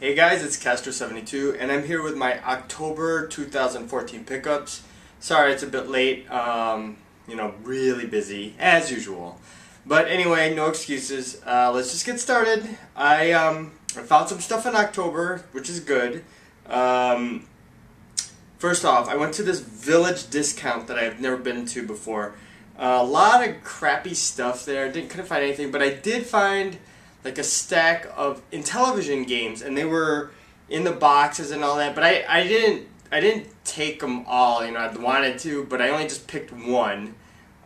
Hey guys, it's Castro72 and I'm here with my October 2014 pickups. Sorry it's a bit late, really busy as usual. But anyway, no excuses. Let's just get started. I found some stuff in October, which is good. First off, I went to this Village discount that I've never been to before. A lot of crappy stuff there. Couldn't find anything, but I did find like a stack of Intellivision games, and they were in the boxes and all that. But I didn't take them all. I wanted to, but I only just picked one,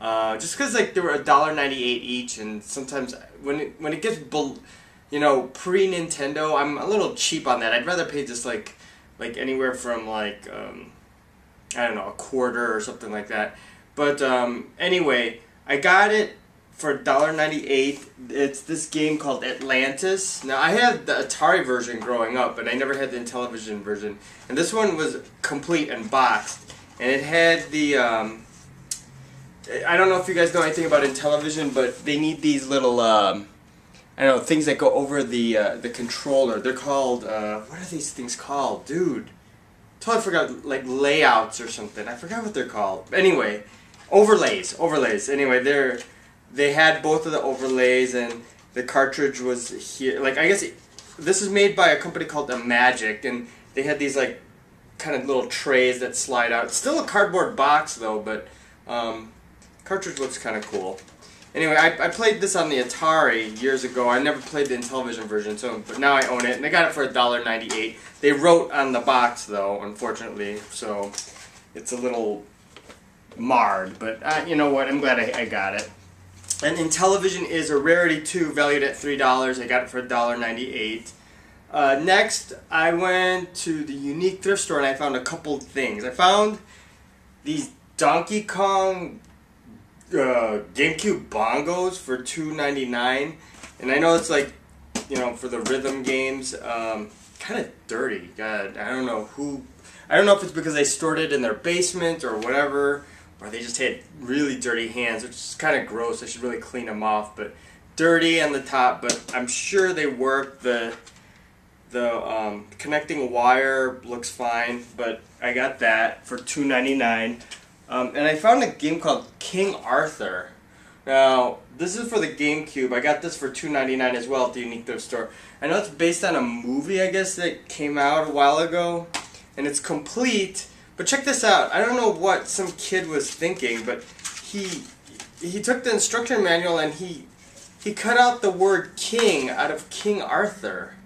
just because like they were $1.98 each, and sometimes when it gets pre-Nintendo, I'm a little cheap on that. I'd rather pay just like anywhere from like I don't know, a quarter or something like that. But anyway, I got it for $1.98. It's this game called Atlantis. Now, I had the Atari version growing up, but I never had the Intellivision version. And this one was complete and boxed. And it had the, I don't know if you guys know anything about Intellivision, but they need these little, things that go over the controller. They're called, what are these things called? Dude, totally forgot, like layouts or something. I forgot what they're called. Anyway, overlays. Anyway, they had both of the overlays, and the cartridge was here. Like, I guess this is made by a company called Magic, and they had these like kind of little trays that slide out. It's still a cardboard box though, but cartridge looks kind of cool. Anyway, I played this on the Atari years ago. I never played the Intellivision version, but now I own it, and I got it for $1.98. They wrote on the box though, unfortunately, so it's a little marred. But you know what? I'm glad I got it. And Intellivision is a rarity too, valued at $3. I got it for $1.98. Next, I went to the Unique Thrift Store and I found a couple things. I found these Donkey Kong GameCube bongos for $2.99, and I know it's like, for the rhythm games, kind of dirty. God, I don't know if it's because they stored it in their basement or whatever, or they just had really dirty hands, which is kind of gross. I should really clean them off, but dirty on the top, but I'm sure they work. The connecting wire looks fine, but I got that for $2.99. And I found a game called King Arthur. Now, this is for the GameCube. I got this for $2.99 as well at the Unique Thrift Store. I know it's based on a movie, I guess, that came out a while ago, and it's complete. But check this out. I don't know what some kid was thinking, but he took the instruction manual and he cut out the word king out of King Arthur.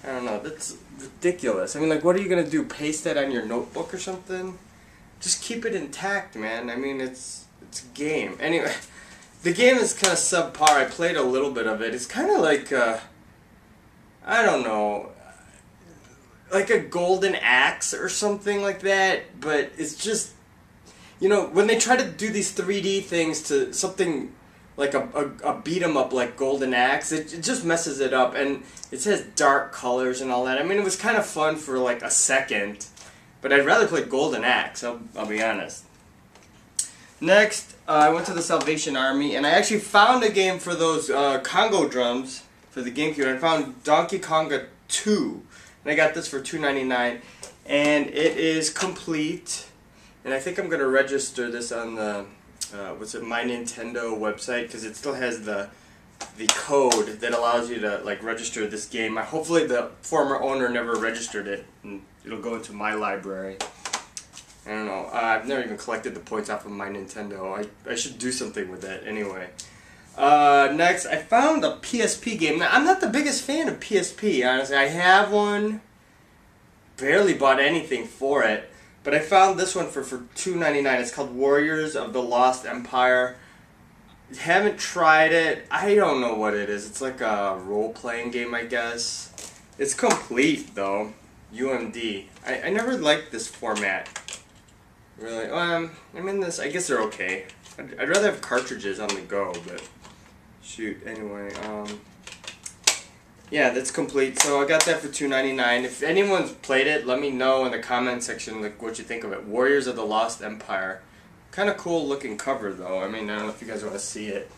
I don't know. That's ridiculous. I mean, like, what are you going to do? Paste that on your notebook or something? Just keep it intact, man. I mean, it's a game. Anyway, the game is kind of subpar. I played a little bit of it. It's kind of like, I don't know, like a golden axe or something like that, but it's just, when they try to do these 3D things to something like a beat 'em up like golden axe, it just messes it up, and it says dark colors and all that. I mean, it was kind of fun for like a second, but I'd rather play golden axe, I'll be honest. Next, I went to the Salvation Army, and I actually found a game for those Congo drums for the GameCube. I found Donkey Konga 2. And I got this for $2.99, and it is complete. And I think I'm gonna register this on the My Nintendo website, because it still has the code that allows you to like register this game. Hopefully the former owner never registered it, and it'll go into my library. I don't know. I've never even collected the points off of My Nintendo. I should do something with that anyway. Next, I found a PSP game. Now, I'm not the biggest fan of PSP, honestly. I have one, barely bought anything for it, but I found this one for $2.99. It's called Warriors of the Lost Empire. Haven't tried it. I don't know what it is. It's like a role-playing game, I guess. It's complete, though. UMD. I never liked this format. Really. I mean, I guess they're okay. I'd rather have cartridges on the go, but shoot, anyway, yeah, that's complete. So I got that for $2.99. If anyone's played it, let me know in the comment section like what you think of it. Warriors of the Lost Empire. Kind of cool looking cover though. I mean, I don't know if you guys want to see it.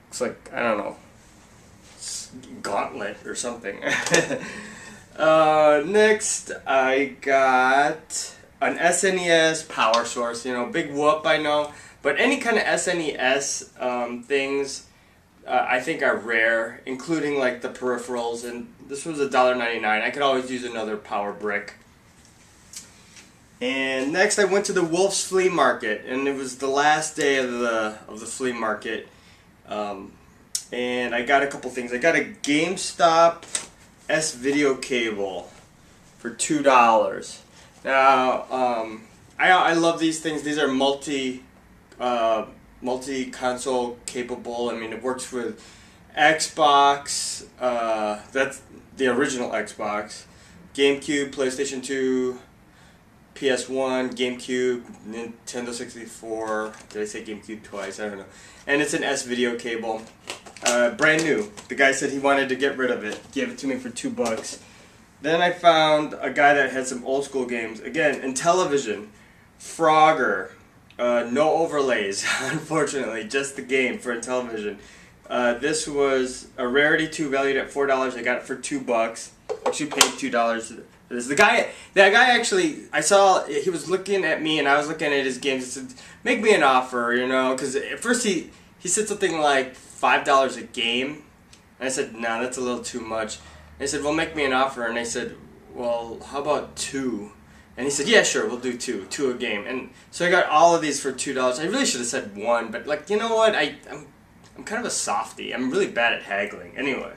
Looks like, I don't know, Gauntlet or something. Next, I got an SNES power source. You know, big whoop, I know. But any kind of SNES things, I think are rare, including like the peripherals. And this was $1.99. I could always use another power brick. And next, I went to the Wolf's Flea Market, and it was the last day of the flea market. And I got a couple things. I got a Gamestop S-video cable for $2. Now, I love these things. These are multi-console capable. I mean, it works with Xbox. That's the original Xbox, GameCube, PlayStation 2, PS1, GameCube, Nintendo 64. Did I say GameCube twice? I don't know. And it's an S-video cable. Brand new. The guy said he wanted to get rid of it. Gave it to me for $2. Then I found a guy that had some old school games. Again, in television. Frogger. No overlays, unfortunately. Just the game for television. This was a Rarity 2 valued at $4. I got it for $2. Actually paid $2. That guy actually, I saw, he was looking at me and I was looking at his games. He said, make me an offer, you know, because at first he said something like $5 a game. And I said, no, that's a little too much. And he said, well, make me an offer. And I said, well, how about 2? And he said, yeah, sure, we'll do 2 a game. And so I got all of these for $2. I really should have said 1, but like, you know what, I'm kind of a softie. I'm really bad at haggling. Anyway,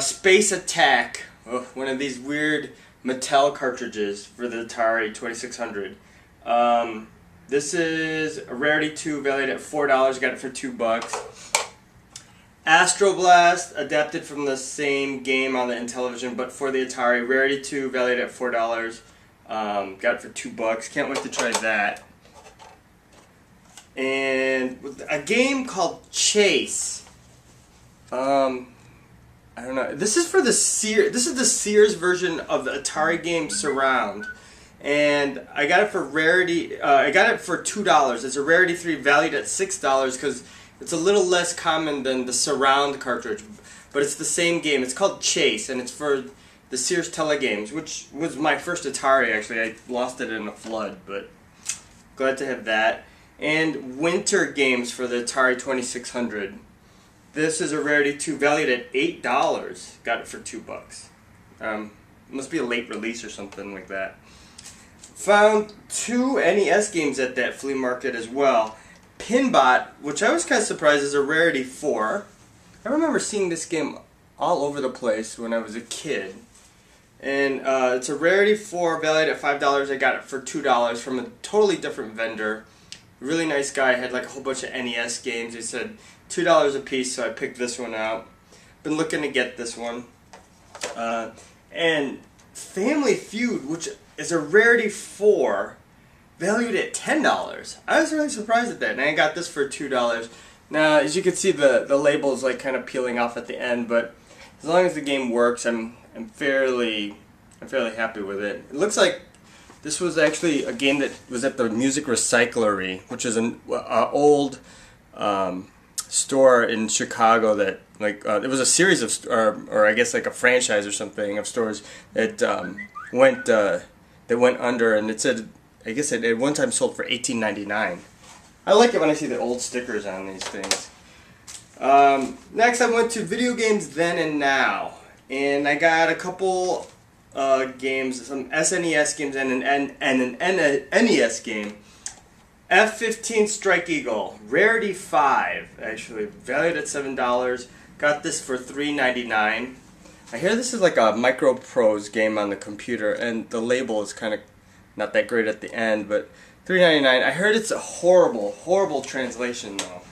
Space Attack. Oh, one of these weird Mattel cartridges for the Atari 2600. This is a Rarity 2 valued at $4. Got it for $2. Astro Blast, adapted from the same game on the Intellivision, but for the Atari. Rarity 2 valued at $4. Got it for $2. Can't wait to try that. And a game called Chase. I don't know. This is for the Sears. This is the Sears version of the Atari game Surround, and I got it for Rarity. I got it for $2. It's a Rarity 3 valued at $6 because it's a little less common than the Surround cartridge, but it's the same game. It's called Chase, and it's for the Sears Telegames, which was my first Atari. Actually, I lost it in a flood, but glad to have that. And Winter Games for the Atari 2600. This is a Rarity 2 valued at $8. Got it for $2. Must be a late release or something like that. Found 2 NES games at that flea market as well. Pinbot, which I was kind of surprised, is a Rarity 4. I remember seeing this game all over the place when I was a kid. And it's a Rarity 4 valued at $5. I got it for $2 from a totally different vendor. Really nice guy. Had like a whole bunch of NES games. He said $2 a piece, so I picked this one out. Been looking to get this one. And Family Feud, which is a Rarity 4, valued at $10. I was really surprised at that, and I got this for $2. Now, as you can see, the label is like kind of peeling off at the end, but as long as the game works, I'm fairly happy with it. It looks like this was actually a game that was at the Music Recyclery, which is an old store in Chicago that it was a series of or I guess like a franchise or something of stores that went under, and it said, I guess it at one time sold for $18.99. I like it when I see the old stickers on these things. Next, I went to Video Games Then and Now, and I got a couple games, some SNES games and an NES game. F-15 Strike Eagle, Rarity 5, actually, valued at $7. Got this for $3.99. I hear this is like a Micro Prose game on the computer, and the label is kind of not that great at the end, but $3.99. I heard it's a horrible, horrible translation, though.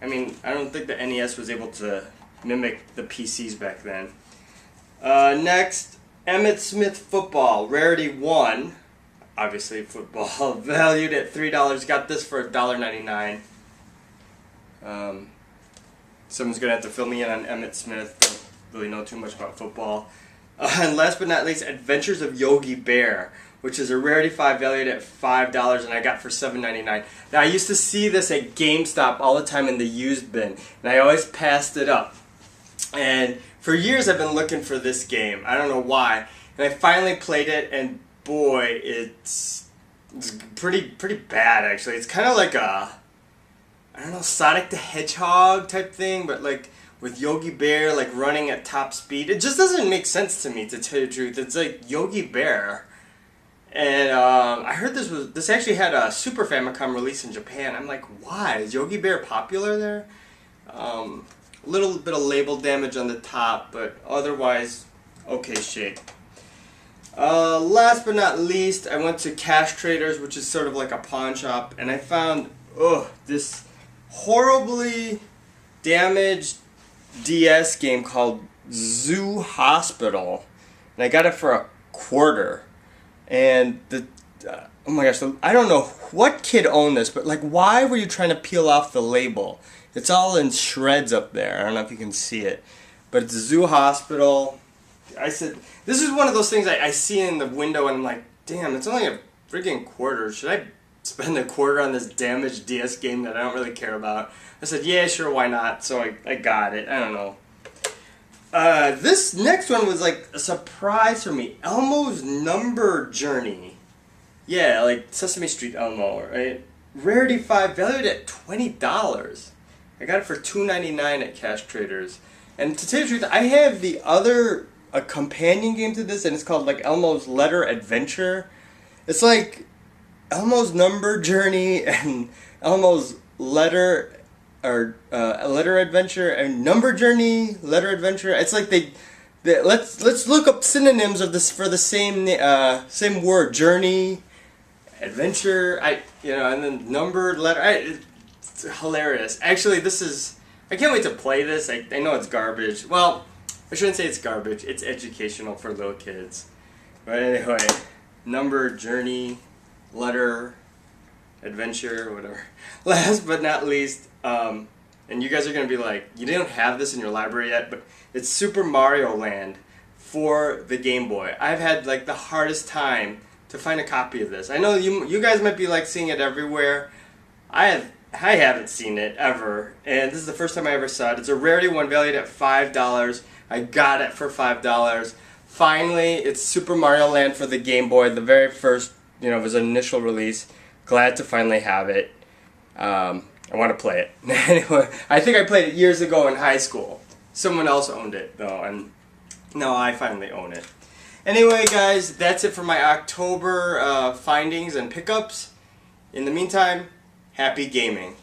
I mean, I don't think the NES was able to mimic the PCs back then. Next, Emmitt Smith Football, Rarity 1. Obviously football, valued at $3. Got this for $1.99. Someone's going to have to fill me in on Emmitt Smith. Don't really know too much about football. And last but not least, Adventures of Yogi Bear, which is a Rarity 5 valued at $5, and I got for $7.99. Now, I used to see this at GameStop all the time in the used bin, and I always passed it up. And For years I've been looking for this game. I don't know why. And I finally played it, and boy, it's pretty bad actually. It's kind of like a, I don't know, Sonic the Hedgehog type thing, but like with Yogi Bear like running at top speed. It just doesn't make sense to me, to tell you the truth. It's like Yogi Bear. And I heard this actually had a Super Famicom release in Japan. I'm like, why? Is Yogi Bear popular there? A little bit of label damage on the top, but otherwise, okay shape. Last but not least, I went to Cash Traders, which is sort of like a pawn shop, and I found this horribly damaged DS game called Zoo Hospital, and I got it for a quarter. And oh my gosh, I don't know what kid owned this, but like, why were you trying to peel off the label? It's all in shreds up there. I don't know if you can see it, but it's a Zoo Hospital. I said, this is one of those things I see in the window and I'm like, damn, it's only a freaking quarter. Should I spend a quarter on this damaged DS game that I don't really care about? I said, yeah, sure, why not? So I got it. I don't know. This next one was like a surprise for me. Elmo's Number Journey. Yeah, like Sesame Street Elmo, right? Rarity 5, valued at $20. I got it for $2.99 at Cash Traders. And to tell you the truth, I have the other, a companion game to this, and it's called like Elmo's Letter Adventure. It's like Elmo's Number Journey and Elmo's Letter Letter Adventure and Number Journey, Letter Adventure. It's like let's look up synonyms of this for the same word, journey, adventure. And then numbered letter. It's hilarious. Actually, I can't wait to play this. I know it's garbage. Well, I shouldn't say it's garbage. It's educational for little kids. But anyway, Number Journey, Letter Adventure, whatever. Last but not least. And you guys are going to be like, you didn't have this in your library yet, but it's Super Mario Land for the Game Boy. I've had like the hardest time to find a copy of this. I know you guys might be like seeing it everywhere. I haven't seen it ever, and this is the first time I ever saw it. It's a rarity one, valued at $5. I got it for $5. Finally, it's Super Mario Land for the Game Boy, the very first, it was an initial release. Glad to finally have it. I want to play it. Anyway, I think I played it years ago in high school. Someone else owned it, though, and no, I finally own it. Anyway, guys, that's it for my October findings and pickups. In the meantime, happy gaming.